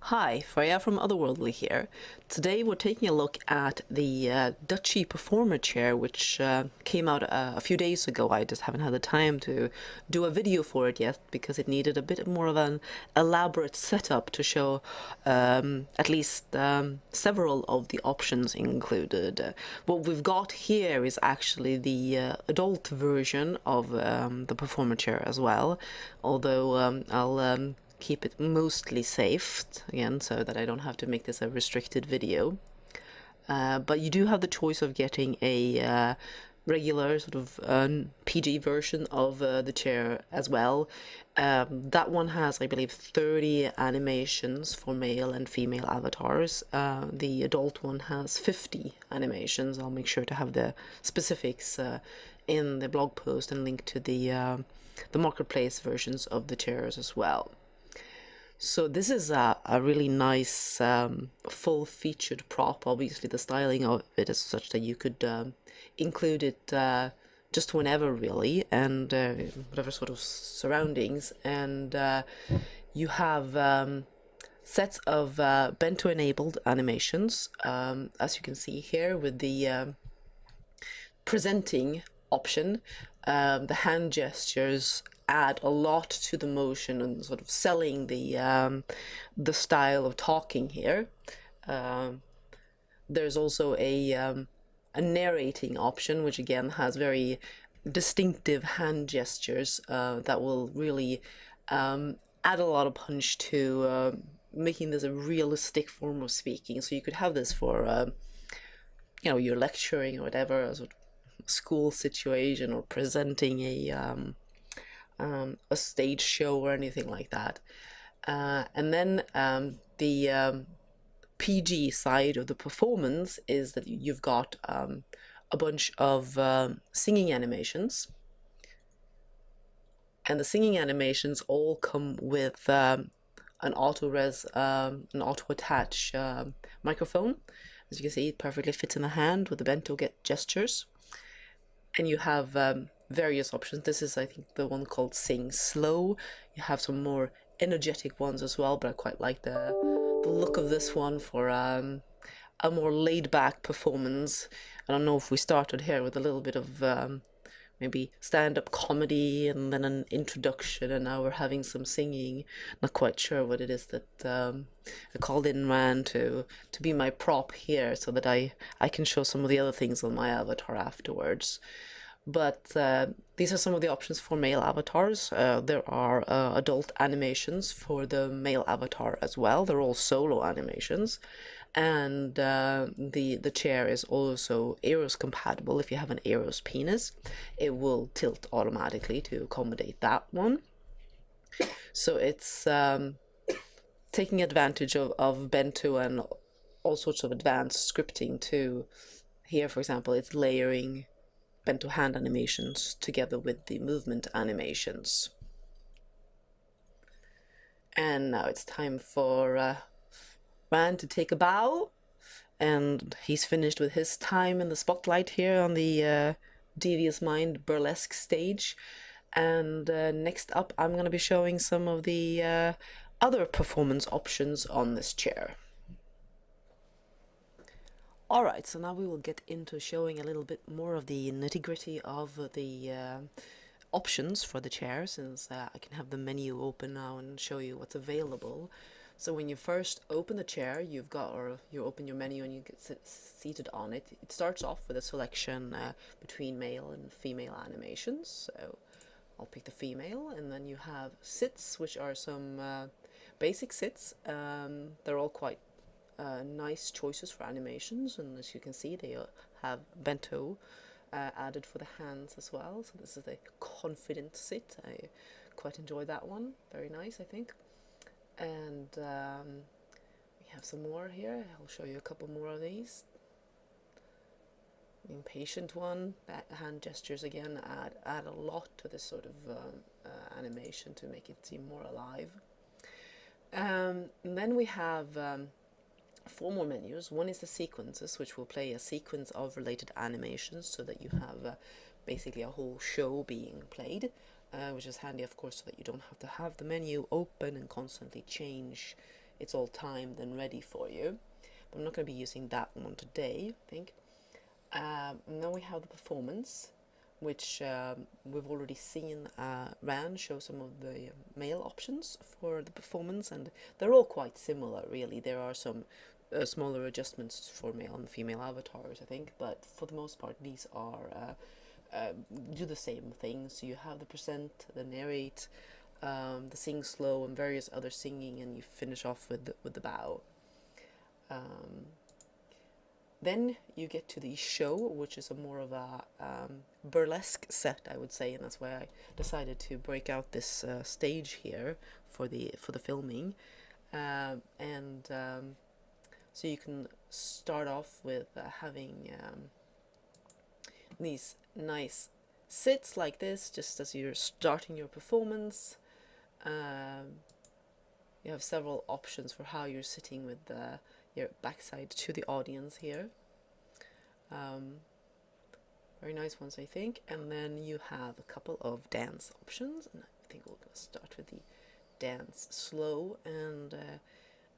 Hi, Freya from Otherworldly here. Today we're taking a look at the Dutchie performer chair, which came out a few days ago. I just haven't had the time to do a video for it yet because it needed a bit more of an elaborate setup to show at least several of the options included. What we've got here is actually the adult version of the performer chair as well, although I'll keep it mostly safe again so that I don't have to make this a restricted video. But you do have the choice of getting a regular sort of PG version of the chair as well. That one has, I believe, 30 animations for male and female avatars. The adult one has 50 animations. I'll make sure to have the specifics in the blog post and link to the marketplace versions of the chairs as well. So this is a really nice full-featured prop. Obviously the styling of it is such that you could include it just whenever really, and whatever sort of surroundings. And you have sets of bento-enabled animations, as you can see here with the presenting option. The hand gestures add a lot to the motion and sort of selling the style of talking here. There's also a narrating option, which again has very distinctive hand gestures that will really add a lot of punch to making this a realistic form of speaking. So you could have this for you're lecturing or whatever, a sort of school situation, or presenting a stage show or anything like that. And then the PG side of the performance is that you've got a bunch of singing animations. And the singing animations all come with an auto-attach microphone. As you can see, it perfectly fits in the hand with the bento gestures. And you have various options. This is, I think, the one called Sing Slow. You have some more energetic ones as well, but I quite like the look of this one for a more laid-back performance. I don't know if we started here with a little bit of maybe stand-up comedy and then an introduction, and now we're having some singing. Not quite sure what it is that I called in Ran to be my prop here so that I can show some of the other things on my avatar afterwards. But these are some of the options for male avatars. There are adult animations for the male avatar as well. They're all solo animations. And the chair is also Eros compatible. If you have an Eros penis, it will tilt automatically to accommodate that one. So it's taking advantage of bento and all sorts of advanced scripting too. Here, for example, it's layering bento hand animations together with the movement animations. And now it's time for Ran to take a bow, and he's finished with his time in the spotlight here on the Devious Mind burlesque stage. And next up I'm going to be showing some of the other performance options on this chair. Alright, so now we will get into showing a little bit more of the nitty-gritty of the options for the chair, since I can have the menu open now and show you what's available. So when you first open the chair, you open your menu and you get seated on it. It starts off with a selection between male and female animations. So I'll pick the female, and then you have sits, which are some basic sits. They're all quite nice choices for animations, and as you can see, they have bento added for the hands as well. So this is a confident sit. I quite enjoy that one. Very nice, I think. And we have some more here. I'll show you a couple more of these. The impatient one. Hand gestures again add a lot to this sort of animation to make it seem more alive. And then we have 4 more menus. One is the sequences, which will play a sequence of related animations so that you have basically a whole show being played. which is handy, of course, so that you don't have to have the menu open and constantly change it's all timed and ready for you. But I'm not going to be using that one today, I think. Now we have the performance, which we've already seen Ran show some of the male options for the performance, and they're all quite similar, really. There are some smaller adjustments for male and female avatars, I think, but for the most part, these are do the same things. So you have the present, the narrate, the sing slow, and various other singing, and you finish off with the bow. Then you get to the show, which is a more of a burlesque set, I would say, and that's why I decided to break out this stage here for the filming. So you can start off with having these nice sits like this, just as you're starting your performance. You have several options for how you're sitting with your backside to the audience here. Very nice ones, I think. And then you have a couple of dance options, and I think we're going to start with the dance slow, and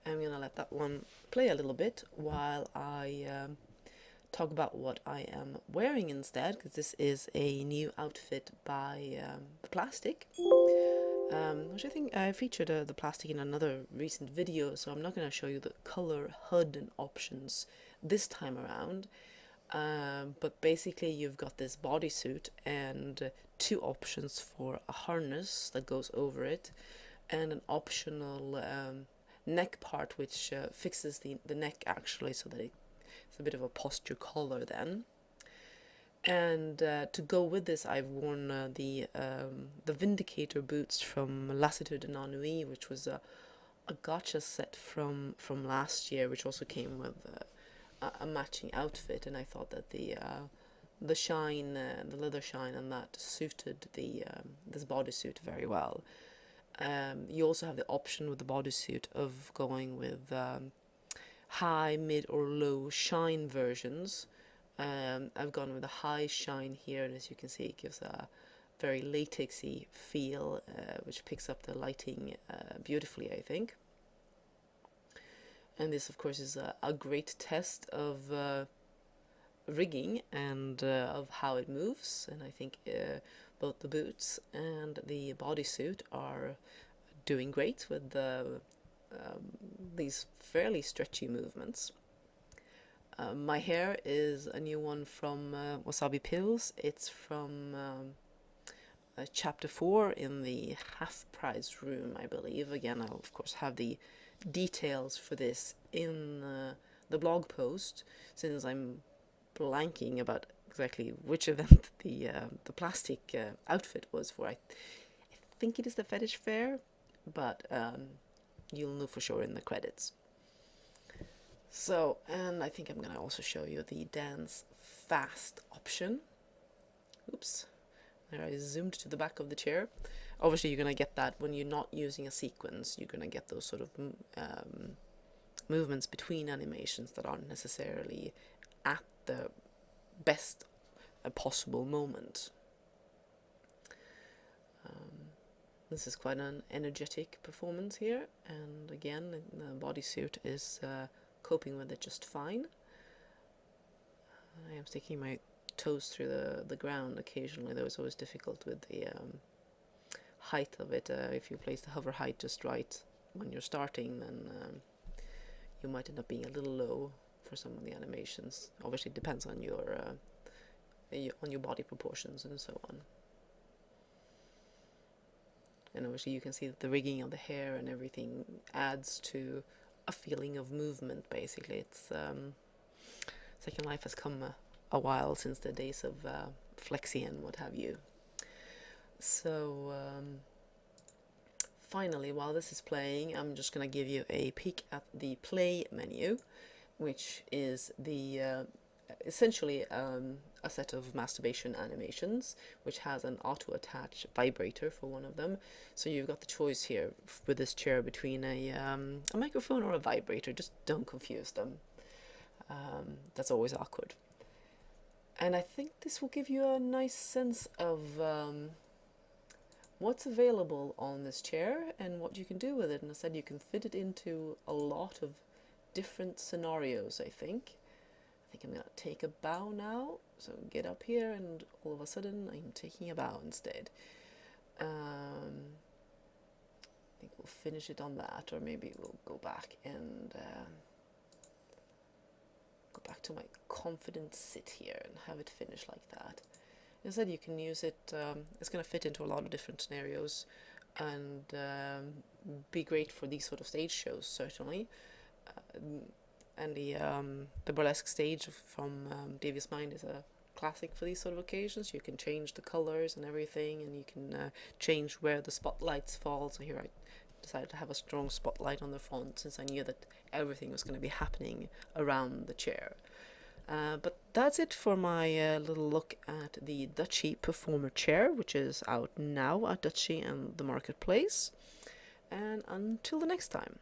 I'm going to let that one play a little bit while I talk about what I am wearing instead, because this is a new outfit by Plastik. Which I think I featured the Plastik in another recent video, so I'm not going to show you the color, HUD and options this time around. But basically you've got this bodysuit and two options for a harness that goes over it, and an optional neck part which fixes the neck actually, so that it's a bit of a posture collar then. And to go with this, I've worn the Vindicator boots from Lassitude de Nanui, which was a gacha set from last year, which also came with a matching outfit. And I thought that the shine, the leather shine, and that suited this bodysuit very well. You also have the option with the bodysuit of going with high, mid, or low shine versions. I've gone with a high shine here, and as you can see, it gives a very latexy feel, which picks up the lighting beautifully, I think. And this, of course, is a great test of rigging and of how it moves. And I think both the boots and the bodysuit are doing great with these fairly stretchy movements. My hair is a new one from Wasabi Pills. It's from chapter 4 in the half price room, I believe. Again, I'll of course have the details for this in the blog post, since I'm blanking about exactly which event the Plastik outfit was for. I think it is the fetish fair, but you'll know for sure in the credits. So, and I think I'm going to also show you the dance fast option. Oops, there I zoomed to the back of the chair. Obviously you're going to get that when you're not using a sequence. You're going to get those sort of movements between animations that aren't necessarily at the best possible moment. This is quite an energetic performance here, and again the bodysuit is coping with it just fine. I am sticking my toes through the ground occasionally, though it's always difficult with the height of it. If you place the hover height just right when you're starting, then you might end up being a little low for some of the animations. Obviously it depends on your body proportions and so on. And obviously you can see that the rigging of the hair and everything adds to a feeling of movement, basically. It's Second Life has come a while since the days of Flexi and what have you. So finally, while this is playing, I'm just going to give you a peek at the play menu, which is the essentially a set of masturbation animations, which has an auto-attach vibrator for one of them. So you've got the choice here with this chair between a microphone or a vibrator. Just don't confuse them. That's always awkward. And I think this will give you a nice sense of what's available on this chair and what you can do with it. And I said you can fit it into a lot of different scenarios, I think. I think I'm going to take a bow now. So get up here and all of a sudden I'm taking a bow instead. I think we'll finish it on that, or maybe we'll go back and go back to my confident sit here and have it finish like that. As I said, you can use it, it's going to fit into a lot of different scenarios and be great for these sort of stage shows, certainly. And the burlesque stage from Devious Mind is a classic for these sort of occasions. You can change the colors and everything, and you can change where the spotlights fall. So here I decided to have a strong spotlight on the front, since I knew that everything was going to be happening around the chair. But that's it for my little look at the Dutchie Performer Chair, which is out now at Dutchie and the Marketplace. And until the next time.